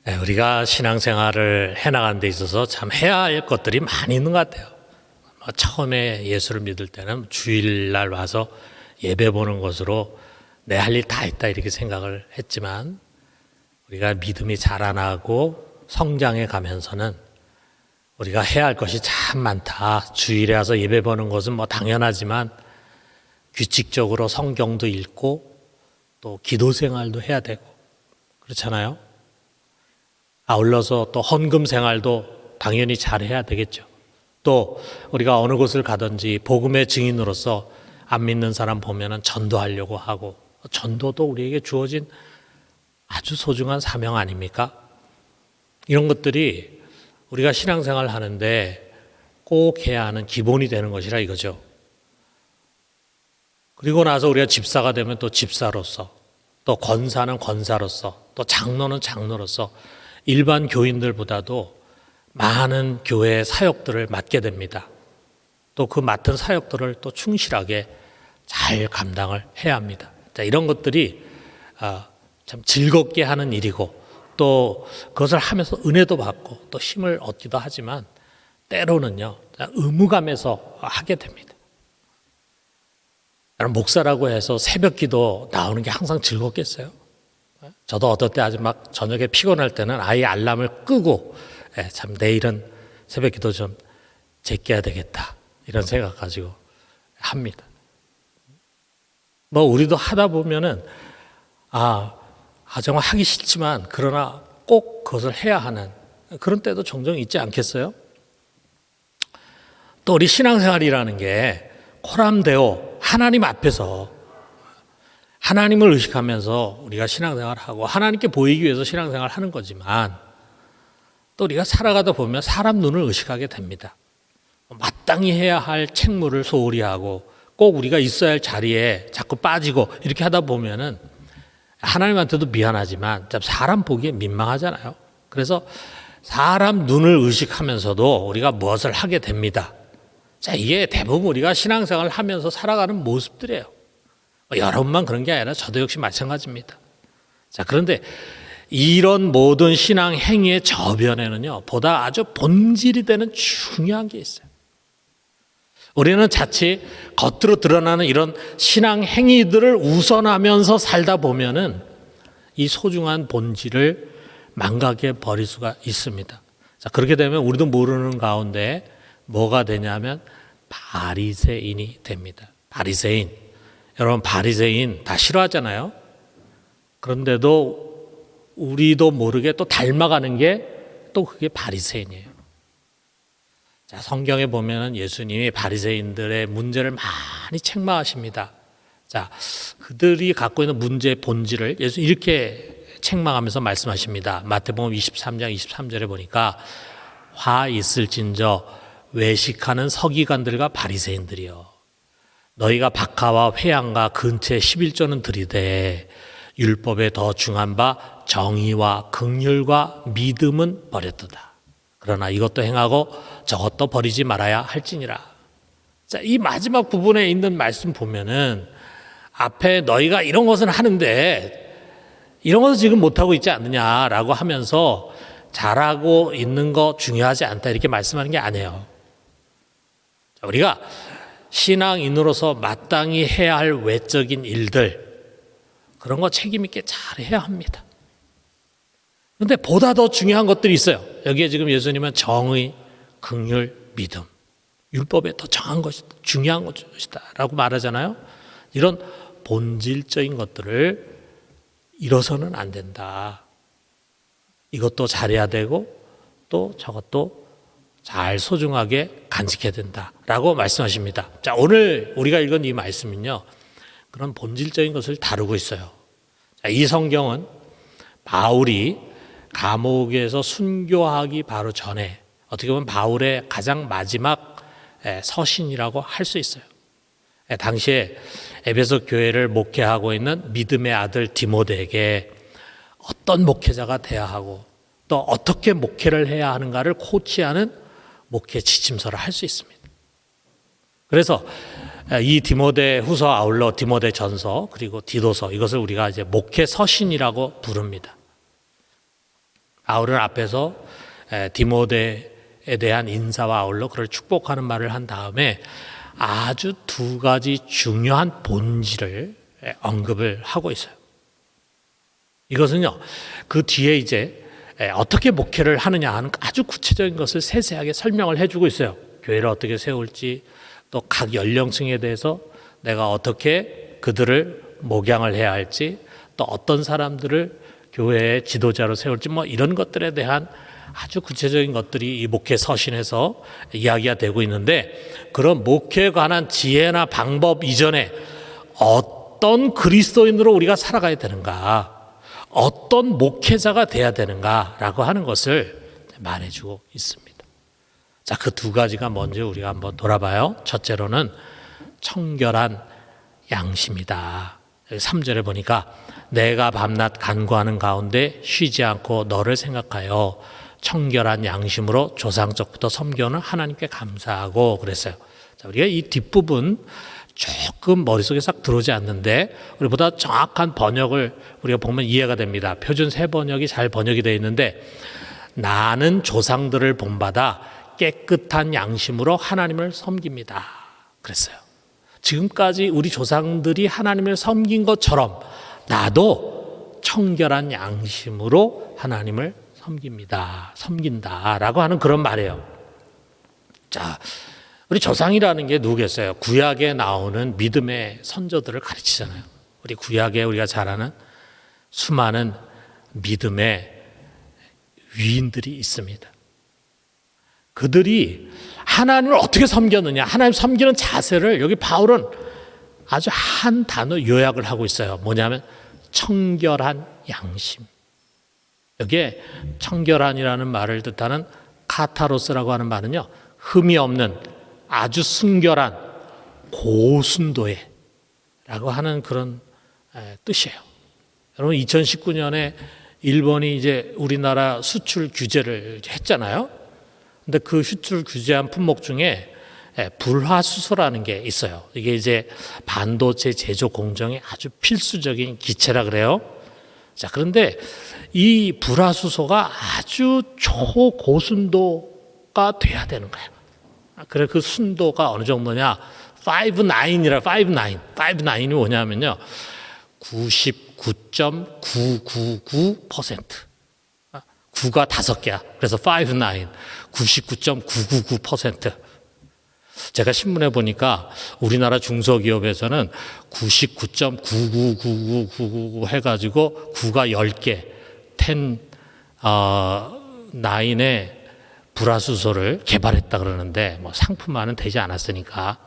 우리가 신앙생활을 해나가는 데 있어서 참 해야 할 것들이 많이 있는 것 같아요. 처음에 예수를 믿을 때는 주일날 와서 예배 보는 것으로 내 할 일 다 했다 이렇게 생각을 했지만, 우리가 믿음이 자라나고 성장해 가면서는 우리가 해야 할 것이 참 많다. 주일에 와서 예배 보는 것은 당연하지만 규칙적으로 성경도 읽고 또 기도 생활도 해야 되고 그렇잖아요. 아울러서 또 헌금 생활도 당연히 잘해야 되겠죠. 또 우리가 어느 곳을 가든지 복음의 증인으로서 안 믿는 사람 보면은 전도하려고 하고, 전도도 우리에게 주어진 아주 소중한 사명 아닙니까? 이런 것들이 우리가 신앙생활 하는데 꼭 해야 하는 기본이 되는 것이라 이거죠. 그리고 나서 우리가 집사가 되면 또 집사로서, 또 권사는 권사로서, 또 장로는 장로로서 일반 교인들보다도 많은 교회 사역들을 맡게 됩니다. 또 그 맡은 사역들을 또 충실하게 잘 감당을 해야 합니다. 자, 이런 것들이 참 즐겁게 하는 일이고, 또 그것을 하면서 은혜도 받고 또 힘을 얻기도 하지만 때로는요 의무감에서 하게 됩니다. 목사라고 해서 새벽 기도 나오는 게 항상 즐겁겠어요? 저도 어떨 때 아주 막 저녁에 피곤할 때는 아예 알람을 끄고 참 내일은 새벽 기도 좀 제껴야 되겠다 이런 생각 가지고 합니다. 우리도 하다 보면은 정말 하기 싫지만 그러나 꼭 그것을 해야 하는 그런 때도 종종 있지 않겠어요? 또 우리 신앙생활이라는 게 코람데오 하나님 앞에서 하나님을 의식하면서 우리가 신앙생활하고 하나님께 보이기 위해서 신앙생활을 하는 거지만, 또 우리가 살아가다 보면 사람 눈을 의식하게 됩니다. 마땅히 해야 할 책무를 소홀히 하고 꼭 우리가 있어야 할 자리에 자꾸 빠지고 이렇게 하다 보면은 하나님한테도 미안하지만 사람 보기에 민망하잖아요. 그래서 사람 눈을 의식하면서도 우리가 무엇을 하게 됩니다. 자, 이게 대부분 우리가 신앙생활을 하면서 살아가는 모습들이에요. 여러분만 그런 게 아니라 저도 역시 마찬가지입니다. 자, 그런데 이런 모든 신앙 행위의 저변에는요, 보다 아주 본질이 되는 중요한 게 있어요. 우리는 자칫 겉으로 드러나는 이런 신앙 행위들을 우선하면서 살다 보면은 이 소중한 본질을 망각해 버릴 수가 있습니다. 자, 그렇게 되면 우리도 모르는 가운데 뭐가 되냐면 바리새인이 됩니다. 바리새인. 여러분, 바리새인 다 싫어하잖아요. 그런데도 우리도 모르게 또 닮아가는 게 또 그게 바리새인이에요. 자, 성경에 보면은 예수님이 바리새인들의 문제를 많이 책망하십니다. 자, 그들이 갖고 있는 문제의 본질을 예수 이렇게 책망하면서 말씀하십니다. 마태복음 23장 23절에 보니까 화 있을진저 외식하는 서기관들과 바리새인들이여, 너희가 박하와 회양과 근체 11조는 들이되 율법에 더 중한 바 정의와 긍휼과 믿음은 버렸도다. 그러나 이것도 행하고 저것도 버리지 말아야 할지니라. 자, 이 마지막 부분에 있는 말씀 보면은 앞에 너희가 이런 것은 하는데 이런 것은 지금 못하고 있지 않느냐라고 하면서 잘하고 있는 거 중요하지 않다 이렇게 말씀하는 게 아니에요. 자, 우리가 신앙인으로서 마땅히 해야 할 외적인 일들, 그런 거 책임 있게 잘 해야 합니다. 그런데 보다 더 중요한 것들이 있어요. 여기에 지금 예수님은 정의, 긍휼, 믿음, 율법에 더 정한 것이다, 중요한 것이다 라고 말하잖아요. 이런 본질적인 것들을 잃어서는 안 된다. 이것도 잘해야 되고 또 저것도 잘 소중하게 간직해야 된다라고 말씀하십니다. 자, 오늘 우리가 읽은 이 말씀은요, 그런 본질적인 것을 다루고 있어요. 자, 이 성경은 바울이 감옥에서 순교하기 바로 전에 어떻게 보면 바울의 가장 마지막 서신이라고 할 수 있어요. 당시에 에베소 교회를 목회하고 있는 믿음의 아들 디모데에게 어떤 목회자가 돼야 하고 또 어떻게 목회를 해야 하는가를 코치하는 목회 지침서를 할 수 있습니다. 그래서 이 디모데 후서 아울러 디모데 전서 그리고 디도서, 이것을 우리가 이제 목회 서신이라고 부릅니다. 바울은 앞에서 디모데에 대한 인사와 아울러 그를 축복하는 말을 한 다음에 아주 두 가지 중요한 본질을 언급을 하고 있어요. 이것은요, 그 뒤에 이제 어떻게 목회를 하느냐 하는 아주 구체적인 것을 세세하게 설명을 해주고 있어요. 교회를 어떻게 세울지, 또 각 연령층에 대해서 내가 어떻게 그들을 목양을 해야 할지, 또 어떤 사람들을 교회의 지도자로 세울지, 뭐 이런 것들에 대한 아주 구체적인 것들이 이 목회 서신에서 이야기가 되고 있는데, 그런 목회에 관한 지혜나 방법 이전에 어떤 그리스도인으로 우리가 살아가야 되는가, 어떤 목회자가 돼야 되는가라고 하는 것을 말해주고 있습니다. 자, 그 두 가지가 뭔지 우리가 한번 돌아봐요. 첫째로는 청결한 양심이다. 3절에 보니까 내가 밤낮 간구하는 가운데 쉬지 않고 너를 생각하여 청결한 양심으로 조상적부터 섬겨오는 하나님께 감사하고 그랬어요. 자, 우리가 이 뒷부분 조금 머릿속에 싹 들어오지 않는데 우리보다 정확한 번역을 우리가 보면 이해가 됩니다. 표준 새 번역이 잘 번역이 되어 있는데, 나는 조상들을 본받아 깨끗한 양심으로 하나님을 섬깁니다. 그랬어요. 지금까지 우리 조상들이 하나님을 섬긴 것처럼 나도 청결한 양심으로 하나님을 섬긴다라고 하는 그런 말이에요. 자, 우리 조상이라는 게 누구겠어요? 구약에 나오는 믿음의 선조들을 가르치잖아요. 우리 구약에 우리가 잘 아는 수많은 믿음의 위인들이 있습니다. 그들이 하나님을 어떻게 섬겼느냐, 하나님 섬기는 자세를 여기 바울은 아주 한 단어 요약을 하고 있어요. 뭐냐면 청결한 양심. 여기에 청결한이라는 말을 뜻하는 카타로스라고 하는 말은요, 흠이 없는 아주 순결한 고순도의 라고 하는 그런 뜻이에요. 여러분, 2019년에 일본이 이제 우리나라 수출 규제를 했잖아요. 근데 그 수출 규제한 품목 중에 불화수소라는 게 있어요. 이게 이제 반도체 제조 공정에 아주 필수적인 기체라 그래요. 자, 그런데 이 불화수소가 아주 초고순도가 돼야 되는 거예요. 그래, 그 순도가 어느 정도냐? 5.9이 뭐냐면요, 99.999%. 9가 5개야. 그래서 99.999%. 제가 신문에 보니까 우리나라 중소기업에서는 99.9999999 해가지고 9가 10개, 9의 불화수소를 개발했다 그러는데, 뭐 상품화는 되지 않았으니까.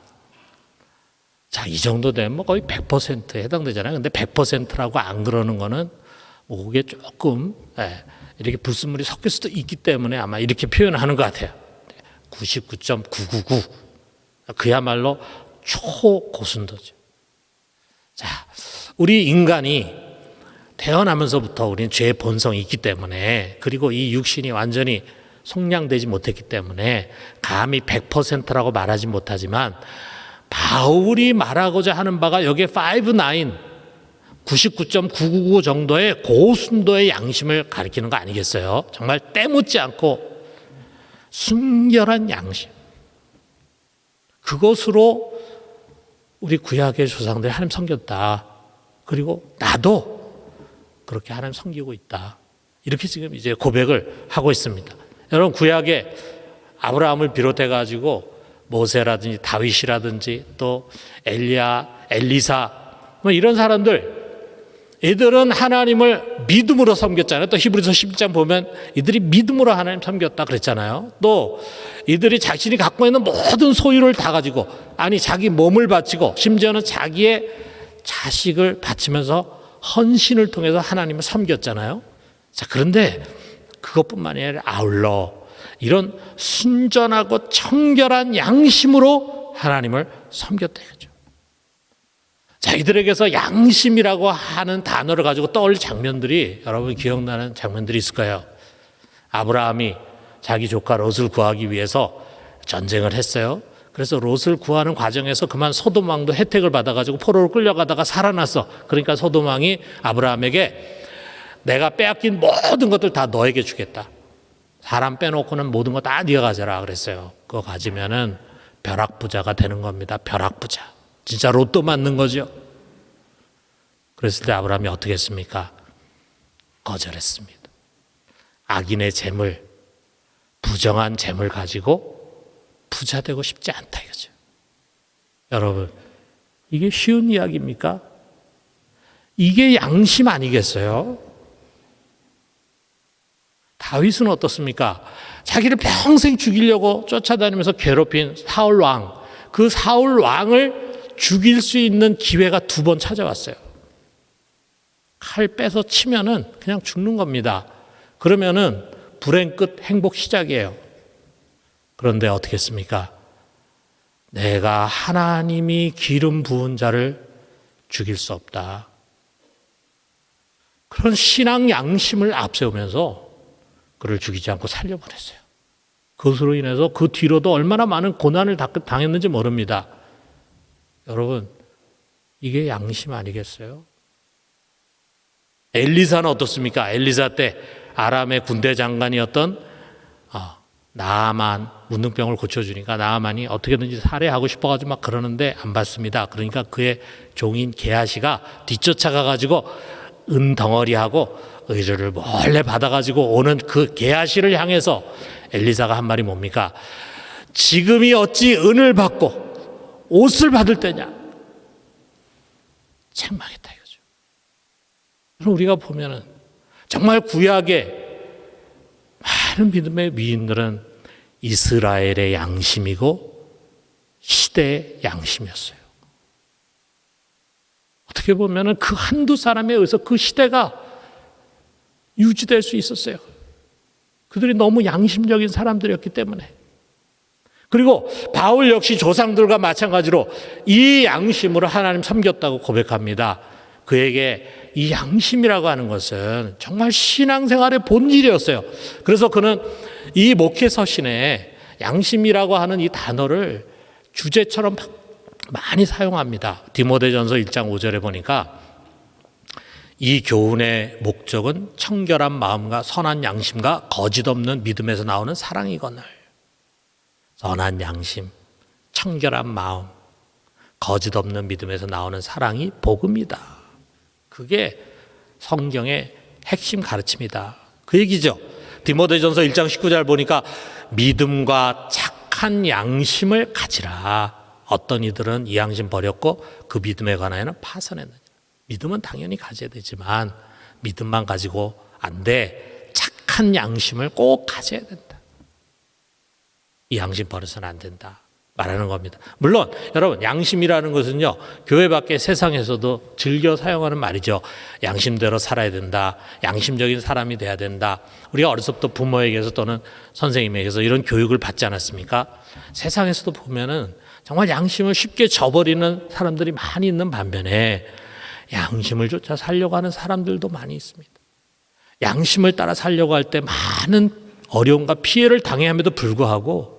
자, 이 정도 되면 뭐 거의 100%에 해당되잖아요. 근데 100%라고 안 그러는 거는 뭐 그게 조금 이렇게 불순물이 섞일 수도 있기 때문에 아마 이렇게 표현하는 것 같아요. 99.999. 그야말로 초고순도죠. 자, 우리 인간이 태어나면서부터 우리는 죄의 본성이 있기 때문에, 그리고 이 육신이 완전히 속량되지 못했기 때문에 감히 100%라고 말하지 못하지만, 바울이 말하고자 하는 바가 여기에 99.999 정도의 고순도의 양심을 가리키는 거 아니겠어요? 정말 때묻지 않고 순결한 양심. 그것으로 우리 구약의 조상들이 하나님 섬겼다. 그리고 나도 그렇게 하나님 섬기고 있다. 이렇게 지금 이제 고백을 하고 있습니다. 여러분, 구약에 아브라함을 비롯해 가지고 모세라든지 다윗이라든지 또 엘리야, 엘리사, 뭐 이런 사람들, 이들은 하나님을 믿음으로 섬겼잖아요. 또 히브리서 11장 보면 이들이 믿음으로 하나님 섬겼다 그랬잖아요. 또 이들이 자신이 갖고 있는 모든 소유를 다 가지고, 아니 자기 몸을 바치고 심지어는 자기의 자식을 바치면서 헌신을 통해서 하나님을 섬겼잖아요. 자, 그런데 그것뿐만이 아니라 아울러 이런 순전하고 청결한 양심으로 하나님을 섬겼다 이거죠. 자, 이들에게서 양심이라고 하는 단어를 가지고 떠올릴 장면들이, 여러분 기억나는 장면들이 있을 거예요. 아브라함이 자기 조카 롯을 구하기 위해서 전쟁을 했어요. 그래서 롯을 구하는 과정에서 그만 소돔 왕도 혜택을 받아가지고 포로로 끌려가다가 살아났어. 그러니까 소돔 왕이 아브라함에게 내가 빼앗긴 모든 것들 다 너에게 주겠다. 사람 빼놓고는 모든 거 다 네가 가져라 그랬어요. 그거 가지면은 벼락부자가 되는 겁니다. 벼락부자. 진짜 로또 맞는 거죠. 그랬을 때 아브라함이 어떻게 했습니까? 거절했습니다. 악인의 재물, 부정한 재물 가지고 부자 되고 싶지 않다 이거죠. 여러분, 이게 쉬운 이야기입니까? 이게 양심 아니겠어요? 다윗은 어떻습니까? 자기를 평생 죽이려고 쫓아다니면서 괴롭힌 사울 왕, 그 사울 왕을 죽일 수 있는 기회가 2번 찾아왔어요. 칼 빼서 치면은 그냥 죽는 겁니다. 그러면은 불행 끝 행복 시작이에요. 그런데 어떻게 했습니까? 내가 하나님이 기름 부은 자를 죽일 수 없다. 그런 신앙 양심을 앞세우면서 그를 죽이지 않고 살려보냈어요. 그것으로 인해서 그 뒤로도 얼마나 많은 고난을 당했는지 모릅니다. 여러분, 이게 양심 아니겠어요? 엘리사는 어떻습니까? 엘리사 때 아람의 군대 장관이었던 나아만 문둥병을 고쳐주니까 나아만이 어떻게든지 살해하고 싶어가지고 막 그러는데 안 받습니다. 그러니까 그의 종인 게하시가 뒤쫓아가가지고 은덩어리하고 의뢰를 몰래 받아가지고 오는 그 게하시를 향해서 엘리사가 한 말이 뭡니까? 지금이 어찌 은을 받고 옷을 받을 때냐? 책망했다 이거죠. 그럼 우리가 보면은 정말 구약의 많은 믿음의 위인들은 이스라엘의 양심이고 시대의 양심이었어요. 어떻게 보면은 그 한두 사람에 의해서 그 시대가 유지될 수 있었어요. 그들이 너무 양심적인 사람들이었기 때문에. 그리고 바울 역시 조상들과 마찬가지로 이 양심으로 하나님 섬겼다고 고백합니다. 그에게 이 양심이라고 하는 것은 정말 신앙생활의 본질이었어요. 그래서 그는 이 목회 서신에 양심이라고 하는 이 단어를 주제처럼 많이 사용합니다. 디모데전서 1장 5절에 보니까 이 교훈의 목적은 청결한 마음과 선한 양심과 거짓 없는 믿음에서 나오는 사랑이거늘. 선한 양심, 청결한 마음, 거짓 없는 믿음에서 나오는 사랑이 복음이다. 그게 성경의 핵심 가르침이다. 그 얘기죠. 디모데전서 1장 19절 보니까 믿음과 착한 양심을 가지라. 어떤 이들은 이 양심 버렸고 그 믿음에 관하여는 파선했느니라. 믿음은 당연히 가져야 되지만 믿음만 가지고 안 돼. 착한 양심을 꼭 가져야 된다. 이 양심 버려서는 안 된다 말하는 겁니다. 물론 여러분, 양심이라는 것은요, 교회 밖에 세상에서도 즐겨 사용하는 말이죠. 양심대로 살아야 된다. 양심적인 사람이 돼야 된다. 우리가 어렸을 때부터 부모에게서 또는 선생님에게서 이런 교육을 받지 않았습니까? 세상에서도 보면은 정말 양심을 쉽게 저버리는 사람들이 많이 있는 반면에 양심을 쫓아 살려고 하는 사람들도 많이 있습니다. 양심을 따라 살려고 할 때 많은 어려움과 피해를 당해함에도 불구하고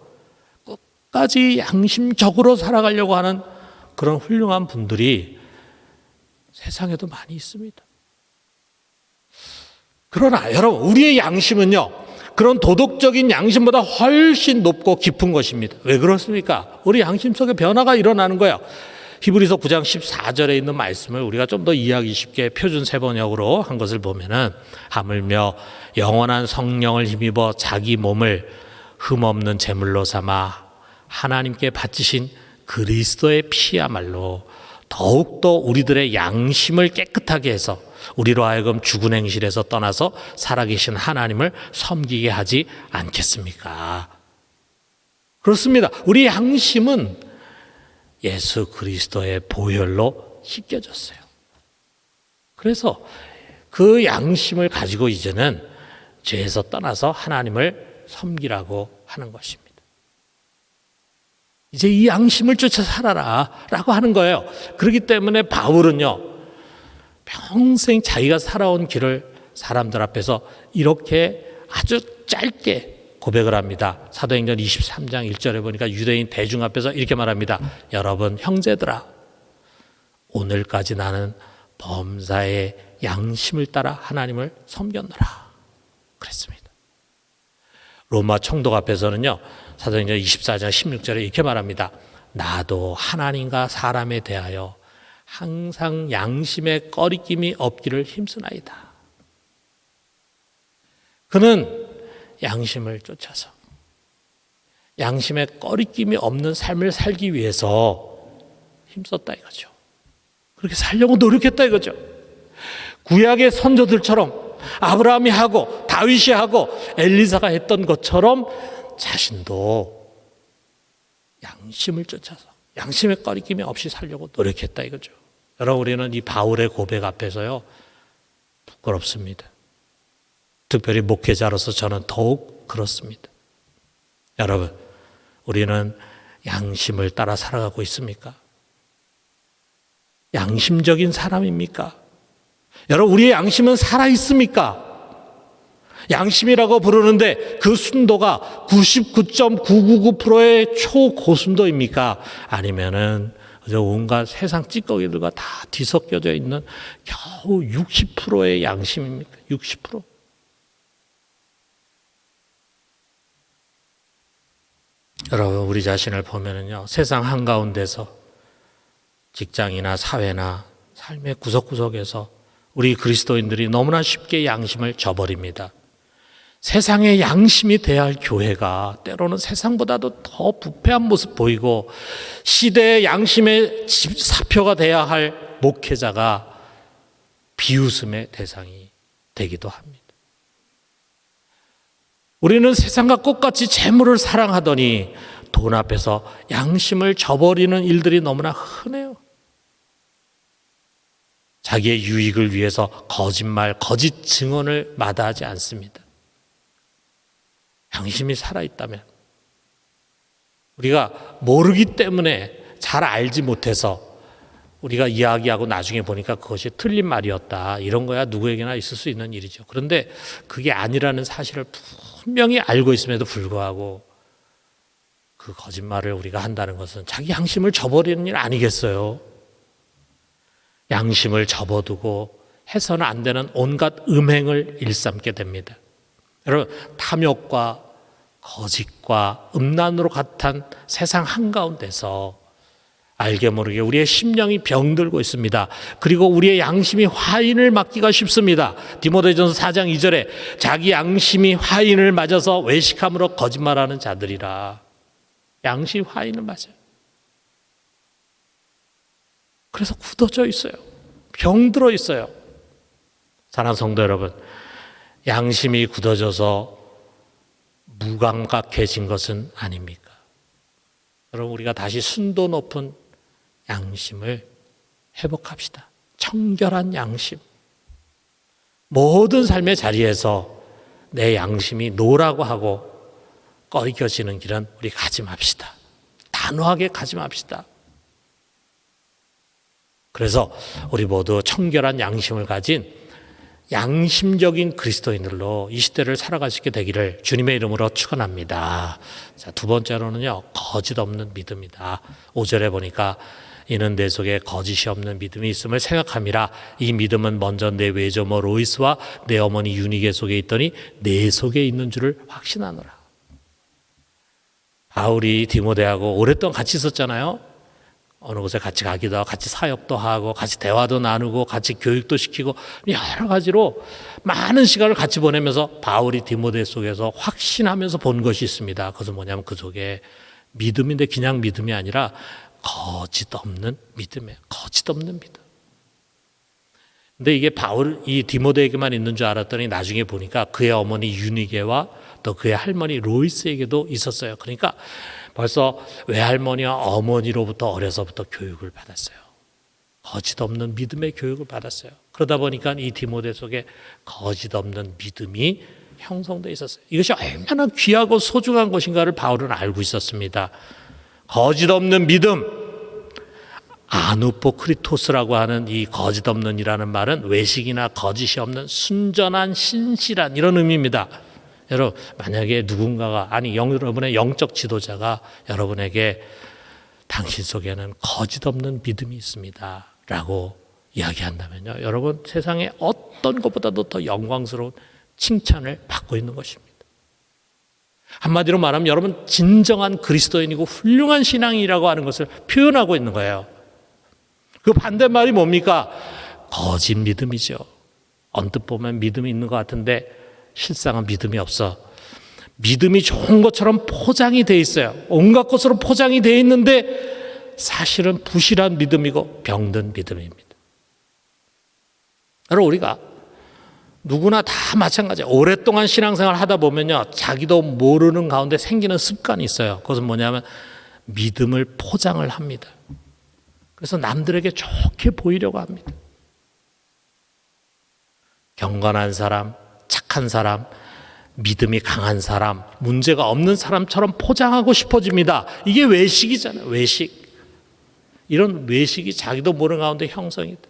끝까지 양심적으로 살아가려고 하는 그런 훌륭한 분들이 세상에도 많이 있습니다. 그러나 여러분, 우리의 양심은요, 그런 도덕적인 양심보다 훨씬 높고 깊은 것입니다. 왜 그렇습니까? 우리 양심 속에 변화가 일어나는 거예요. 히브리서 9장 14절에 있는 말씀을 우리가 좀 더 이해하기 쉽게 표준 세번역으로 한 것을 보면은, 하물며 영원한 성령을 힘입어 자기 몸을 흠없는 제물로 삼아 하나님께 바치신 그리스도의 피야말로 더욱더 우리들의 양심을 깨끗하게 해서 우리로 하여금 죽은 행실에서 떠나서 살아계신 하나님을 섬기게 하지 않겠습니까? 그렇습니다. 우리 양심은 예수 그리스도의 보혈로 씻겨졌어요. 그래서 그 양심을 가지고 이제는 죄에서 떠나서 하나님을 섬기라고 하는 것입니다. 이제 이 양심을 쫓아 살아라 라고 하는 거예요. 그렇기 때문에 바울은요, 평생 자기가 살아온 길을 사람들 앞에서 이렇게 아주 짧게 고백을 합니다. 사도행전 23장 1절에 보니까 유대인 대중 앞에서 이렇게 말합니다. 여러분 형제들아, 오늘까지 나는 범사에 양심을 따라 하나님을 섬겼노라 그랬습니다. 로마 총독 앞에서는요, 사도행전 24장 16절에 이렇게 말합니다. 나도 하나님과 사람에 대하여 항상 양심의 꺼리낌이 없기를 힘쓰나이다. 그는 양심을 쫓아서 양심의 꺼리낌이 없는 삶을 살기 위해서 힘썼다 이거죠. 그렇게 살려고 노력했다 이거죠. 구약의 선조들처럼 아브라함이 하고 다윗이 하고 엘리사가 했던 것처럼 자신도 양심을 쫓아서 양심의 꺼리낌이 없이 살려고 노력했다 이거죠. 여러분, 우리는 이 바울의 고백 앞에서요 부끄럽습니다. 특별히 목회자로서 저는 더욱 그렇습니다. 여러분, 우리는 양심을 따라 살아가고 있습니까? 양심적인 사람입니까? 여러분, 우리의 양심은 살아있습니까? 양심이라고 부르는데 그 순도가 99.999%의 초고순도입니까? 아니면은 온갖 세상 찌꺼기들과 다 뒤섞여져 있는 겨우 60%의 양심입니까? 60%? 여러분, 우리 자신을 보면은요, 세상 한가운데서 직장이나 사회나 삶의 구석구석에서 우리 그리스도인들이 너무나 쉽게 양심을 저버립니다. 세상의 양심이 돼야 할 교회가 때로는 세상보다도 더 부패한 모습 보이고, 시대의 양심의 사표가 돼야 할 목회자가 비웃음의 대상이 되기도 합니다. 우리는 세상과 똑같이 재물을 사랑하더니 돈 앞에서 양심을 저버리는 일들이 너무나 흔해요. 자기의 유익을 위해서 거짓말, 거짓 증언을 마다하지 않습니다. 양심이 살아있다면, 우리가 모르기 때문에 잘 알지 못해서 우리가 이야기하고 나중에 보니까 그것이 틀린 말이었다, 이런 거야 누구에게나 있을 수 있는 일이죠. 그런데 그게 아니라는 사실을 분명히 알고 있음에도 불구하고 그 거짓말을 우리가 한다는 것은 자기 양심을 저버리는 일 아니겠어요? 양심을 접어두고 해서는 안 되는 온갖 음행을 일삼게 됩니다. 여러분, 탐욕과 거짓과 음란으로 가득한 세상 한가운데서 알게 모르게 우리의 심령이 병들고 있습니다. 그리고 우리의 양심이 화인을 맞기가 쉽습니다. 디모데전서 4장 2절에 자기 양심이 화인을 맞아서 외식함으로 거짓말하는 자들이라. 양심이 화인을 맞아요. 그래서 굳어져 있어요. 병들어 있어요. 사랑하는 성도 여러분, 양심이 굳어져서 무감각해진 것은 아닙니까? 여러분, 우리가 다시 순도 높은 양심을 회복합시다. 청결한 양심. 모든 삶의 자리에서 내 양심이 노라고 하고 꺼리겨지는 길은 우리 가지 맙시다. 단호하게 가지 맙시다. 그래서 우리 모두 청결한 양심을 가진 양심적인 그리스도인들로 이 시대를 살아갈 수 있게 되기를 주님의 이름으로 축원합니다. 자, 두 번째로는요, 거짓 없는 믿음이다. 5절에 보니까 이는 내 속에 거짓이 없는 믿음이 있음을 생각함이라. 이 믿음은 먼저 내 외조모 로이스와 내 어머니 유니게 속에 있더니 내 속에 있는 줄을 확신하노라. 바울이 디모데하고 오랫동안 같이 있었잖아요. 어느 곳에 같이 가기도 하고 같이 사역도 하고 같이 대화도 나누고 같이 교육도 시키고 여러 가지로 많은 시간을 같이 보내면서 바울이 디모데 속에서 확신하면서 본 것이 있습니다. 그것은 뭐냐면 그 속에 믿음인데 그냥 믿음이 아니라 거짓 없는 믿음이에요. 거짓 없는 믿음. 근데 이게 바울, 이 디모데에게만 있는 줄 알았더니 나중에 보니까 그의 어머니 유니게와 또 그의 할머니 로이스에게도 있었어요. 그러니까 벌써 외할머니와 어머니로부터 어려서부터 교육을 받았어요. 거짓 없는 믿음의 교육을 받았어요. 그러다 보니까 이 디모데 속에 거짓 없는 믿음이 형성되어 있었어요. 이것이 얼마나 귀하고 소중한 것인가를 바울은 알고 있었습니다. 거짓 없는 믿음, 아누포크리토스라고 하는 이 거짓 없는이라는 말은 외식이나 거짓이 없는 순전한 신실한 이런 의미입니다. 여러분, 만약에 누군가가, 여러분의 영적 지도자가 여러분에게 당신 속에는 거짓 없는 믿음이 있습니다 라고 이야기한다면요, 여러분, 세상에 어떤 것보다도 더 영광스러운 칭찬을 받고 있는 것입니다. 한마디로 말하면 여러분, 진정한 그리스도인이고 훌륭한 신앙이라고 하는 것을 표현하고 있는 거예요. 그 반대말이 뭡니까? 거짓 믿음이죠. 언뜻 보면 믿음이 있는 것 같은데 실상은 믿음이 없어. 믿음이 좋은 것처럼 포장이 돼 있어요. 온갖 것으로 포장이 돼 있는데 사실은 부실한 믿음이고 병든 믿음입니다. 여러분, 우리가 누구나 다 마찬가지예요. 오랫동안 신앙생활 하다 보면요, 자기도 모르는 가운데 생기는 습관이 있어요. 그것은 뭐냐면 믿음을 포장을 합니다. 그래서 남들에게 좋게 보이려고 합니다. 경건한 사람, 착한 사람, 믿음이 강한 사람, 문제가 없는 사람처럼 포장하고 싶어집니다. 이게 외식이잖아요. 외식. 이런 외식이 자기도 모르는 가운데 형성이 돼.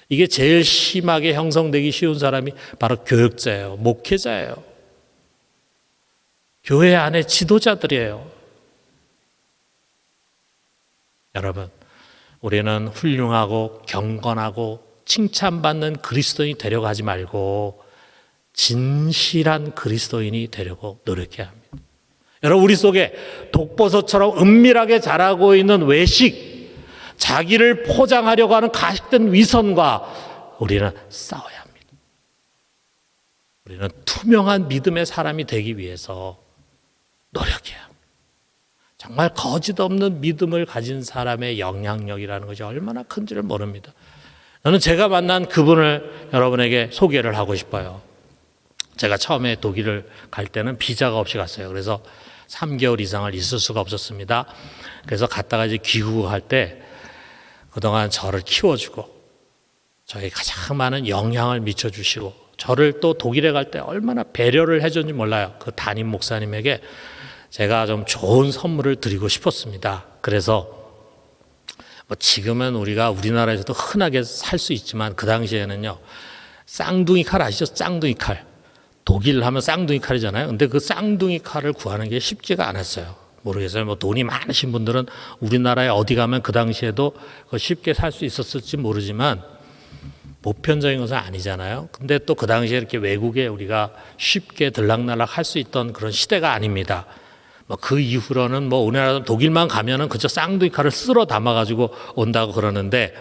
이게 제일 심하게 형성되기 쉬운 사람이 바로 교역자예요. 목회자예요. 교회 안에 지도자들이에요. 여러분, 우리는 훌륭하고 경건하고 칭찬받는 그리스도인이 되려고 하지 말고 진실한 그리스도인이 되려고 노력해야 합니다. 여러분, 우리 속에 독버섯처럼 은밀하게 자라고 있는 외식, 자기를 포장하려고 하는 가식된 위선과 우리는 싸워야 합니다. 우리는 투명한 믿음의 사람이 되기 위해서 노력해야 합니다. 정말 거짓 없는 믿음을 가진 사람의 영향력이라는 것이 얼마나 큰지를 모릅니다. 저는 제가 만난 그분을 여러분에게 소개를 하고 싶어요. 제가 처음에 독일을 갈 때는 비자가 없이 갔어요. 그래서 3개월 이상을 있을 수가 없었습니다. 그래서 갔다가 이제 귀국할 때 그동안 저를 키워주고 저에게 가장 많은 영향을 미쳐주시고 저를 또 독일에 갈 때 얼마나 배려를 해줬는지 몰라요. 그 담임 목사님에게 제가 좀 좋은 선물을 드리고 싶었습니다. 그래서 뭐 지금은 우리가 우리나라에서도 흔하게 살 수 있지만 그 당시에는요, 쌍둥이 칼 아시죠? 쌍둥이 칼. 독일 하면 쌍둥이 칼이잖아요. 근데 그 쌍둥이 칼을 구하는 게 쉽지가 않았어요. 모르겠어요. 뭐 돈이 많으신 분들은 우리나라에 어디 가면 그 당시에도 쉽게 살 수 있었을지 모르지만 보편적인 것은 아니잖아요. 근데 또 그 당시에 이렇게 외국에 우리가 쉽게 들락날락 할 수 있던 그런 시대가 아닙니다. 뭐 그 이후로는 뭐 우리나라 독일만 가면은 그저 쌍둥이 칼을 쓸어 담아가지고 온다고 그러는데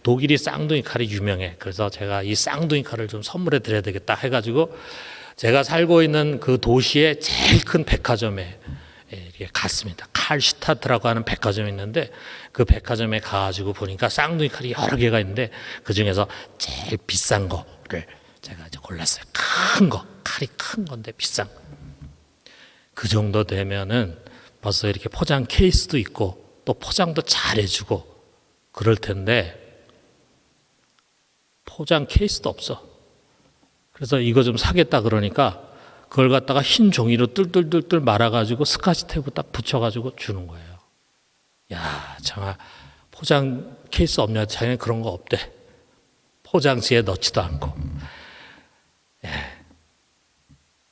독일이 쌍둥이 칼이 유명해. 그래서 제가 이 쌍둥이 칼을 좀 선물해 드려야 되겠다 해가지고 제가 살고 있는 그 도시의 제일 큰 백화점에 이렇게 갔습니다. 칼슈타트라고 하는 백화점이 있는데 그 백화점에 가가지고 보니까 쌍둥이 칼이 여러 개가 있는데 그 중에서 제일 비싼 거를 제가 이제 골랐어요. 큰 거, 칼이 큰 건데 비싼 거. 그 정도 되면은 벌써 이렇게 포장 케이스도 있고 또 포장도 잘 해주고 그럴 텐데 포장 케이스도 없어. 그래서 이거 좀 사겠다 그러니까 그걸 갖다가 흰 종이로 뚫뚫뚫뚫 말아가지고 스카치 테이프 딱 붙여가지고 주는 거예요. 야, 정말 포장 케이스 없냐? 자기는 그런 거 없대. 포장지에 넣지도 않고. 예.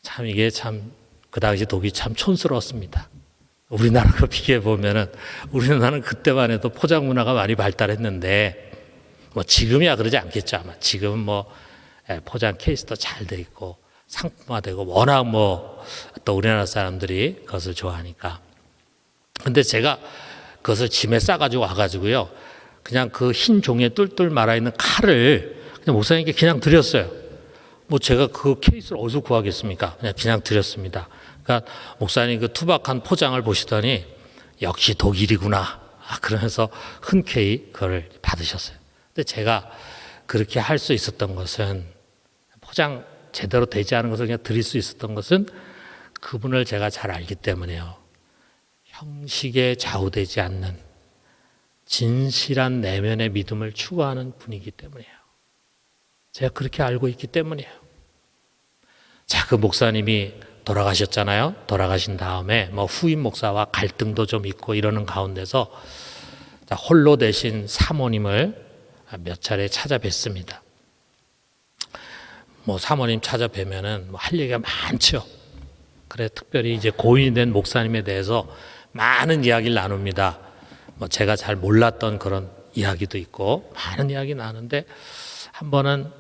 참 이게 참 그 당시 독일이 참 촌스러웠습니다. 우리나라가 비교해 보면은 우리나라는 그때만 해도 포장 문화가 많이 발달했는데 뭐 지금이야 그러지 않겠죠 아마. 지금은 뭐 포장 케이스도 잘 돼 있고 상품화되고 워낙 뭐 또 우리나라 사람들이 그것을 좋아하니까. 근데 제가 그것을 짐에 싸가지고 와가지고요, 그냥 그 흰 종이에 뚫뚫 말아 있는 칼을 그냥 목사님께 그냥 드렸어요. 뭐 제가 그 케이스를 어디서 구하겠습니까? 그냥 드렸습니다. 그러니까 목사님 그 투박한 포장을 보시더니 역시 독일이구나. 그러면서 흔쾌히 그걸 받으셨어요. 근데 제가 그렇게 할 수 있었던 것은 포장 제대로 되지 않은 것을 그냥 드릴 수 있었던 것은 그분을 제가 잘 알기 때문에요. 형식에 좌우되지 않는 진실한 내면의 믿음을 추구하는 분이기 때문이에요. 제가 그렇게 알고 있기 때문이에요. 자, 그 목사님이 돌아가셨잖아요. 돌아가신 다음에 뭐 후임 목사와 갈등도 좀 있고 이러는 가운데서 홀로 되신 사모님을 몇 차례 찾아뵀습니다. 뭐 사모님 찾아뵈면은 뭐 할 얘기가 많죠. 그래 특별히 이제 고인이 된 목사님에 대해서 많은 이야기를 나눕니다. 뭐 제가 잘 몰랐던 그런 이야기도 있고 많은 이야기 나누는데 한 번은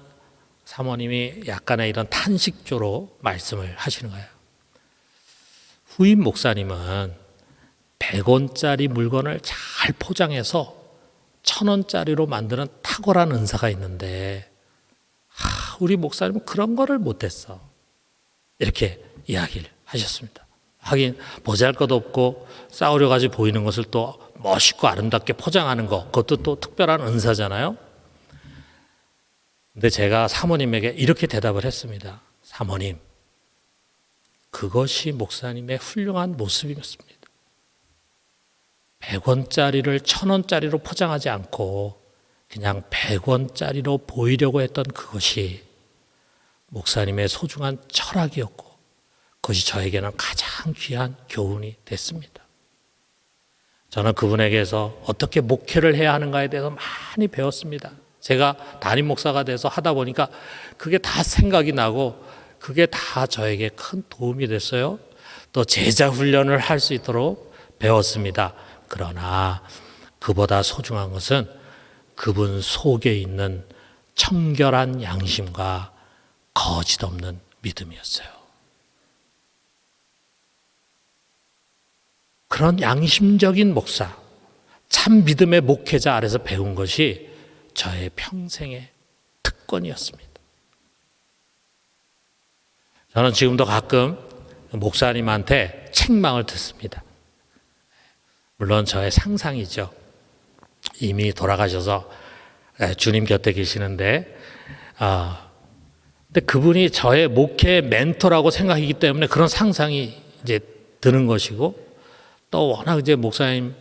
사모님이 약간의 이런 탄식조로 말씀을 하시는 거예요. 후임 목사님은 100원짜리 물건을 잘 포장해서 1000원짜리로 만드는 탁월한 은사가 있는데 우리 목사님은 그런 거를 못했어. 이렇게 이야기를 하셨습니다. 하긴 보잘것없고 싸우려가지고 보이는 것을 또 멋있고 아름답게 포장하는 것, 그것도 또 특별한 은사잖아요. 근데 제가 사모님에게 이렇게 대답을 했습니다. 사모님, 그것이 목사님의 훌륭한 모습이었습니다. 100원짜리를 1000원짜리로 포장하지 않고 그냥 100원짜리로 보이려고 했던 그것이 목사님의 소중한 철학이었고 그것이 저에게는 가장 귀한 교훈이 됐습니다. 저는 그분에게서 어떻게 목회를 해야 하는가에 대해서 많이 배웠습니다. 제가 담임 목사가 돼서 하다 보니까 그게 다 생각이 나고 그게 다 저에게 큰 도움이 됐어요. 또 제자 훈련을 할 수 있도록 배웠습니다. 그러나 그보다 소중한 것은 그분 속에 있는 청결한 양심과 거짓 없는 믿음이었어요. 그런 양심적인 목사, 참 믿음의 목회자 아래서 배운 것이 저의 평생의 특권이었습니다. 저는 지금도 가끔 목사님한테 책망을 듣습니다. 물론 저의 상상이죠. 이미 돌아가셔서 주님 곁에 계시는데, 근데 그분이 저의 목회 멘토라고 생각이기 때문에 그런 상상이 이제 드는 것이고, 또 워낙 이제 목사님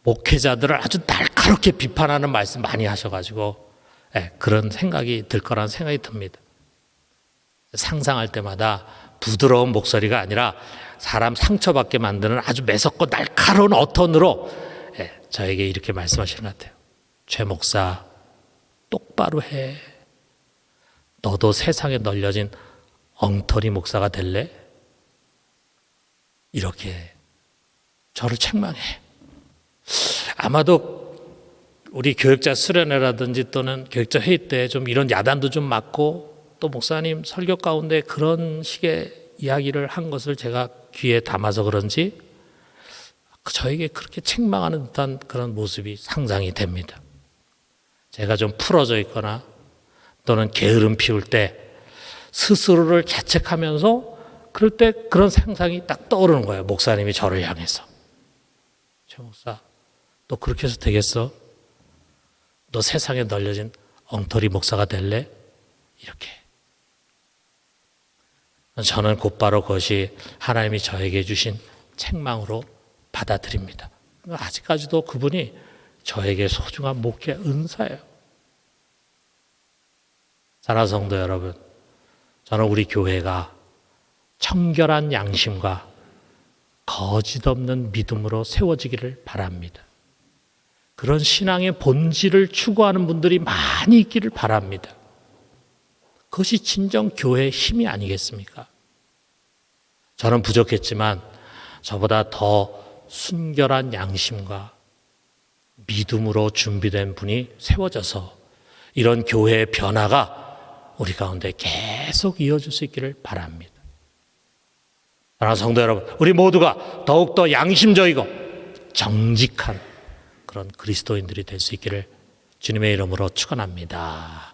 목회자들을 아주 날카롭게 비판하는 말씀 많이 하셔가지고 그런 생각이 들 거라는 생각이 듭니다. 상상할 때마다 부드러운 목소리가 아니라 사람 상처받게 만드는 아주 매섭고 날카로운 어톤으로 저에게 이렇게 말씀하시는 것 같아요. 최 목사, 똑바로 해. 너도 세상에 널려진 엉터리 목사가 될래? 이렇게 저를 책망해. 아마도 우리 교육자 수련회라든지 또는 교육자 회의 때 좀 이런 야단도 좀 맞고 또 목사님 설교 가운데 그런 식의 이야기를 한 것을 제가 귀에 담아서 그런지 저에게 그렇게 책망하는 듯한 그런 모습이 상상이 됩니다. 제가 좀 풀어져 있거나 또는 게으름 피울 때 스스로를 자책하면서 그럴 때 그런 상상이 딱 떠오르는 거예요. 목사님이 저를 향해서. 최 목사, 너 그렇게 해서 되겠어? 너 세상에 널려진 엉터리 목사가 될래? 이렇게. 저는 곧바로 그것이 하나님이 저에게 주신 책망으로 받아들입니다. 아직까지도 그분이 저에게 소중한 목회 은사예요. 사랑하는 성도 여러분, 저는 우리 교회가 청결한 양심과 거짓 없는 믿음으로 세워지기를 바랍니다. 그런 신앙의 본질을 추구하는 분들이 많이 있기를 바랍니다. 그것이 진정 교회의 힘이 아니겠습니까? 저는 부족했지만 저보다 더 순결한 양심과 믿음으로 준비된 분이 세워져서 이런 교회의 변화가 우리 가운데 계속 이어질 수 있기를 바랍니다. 사랑하는 성도 여러분, 우리 모두가 더욱더 양심적이고 정직한 그런 그리스도인들이 될 수 있기를 주님의 이름으로 축원합니다.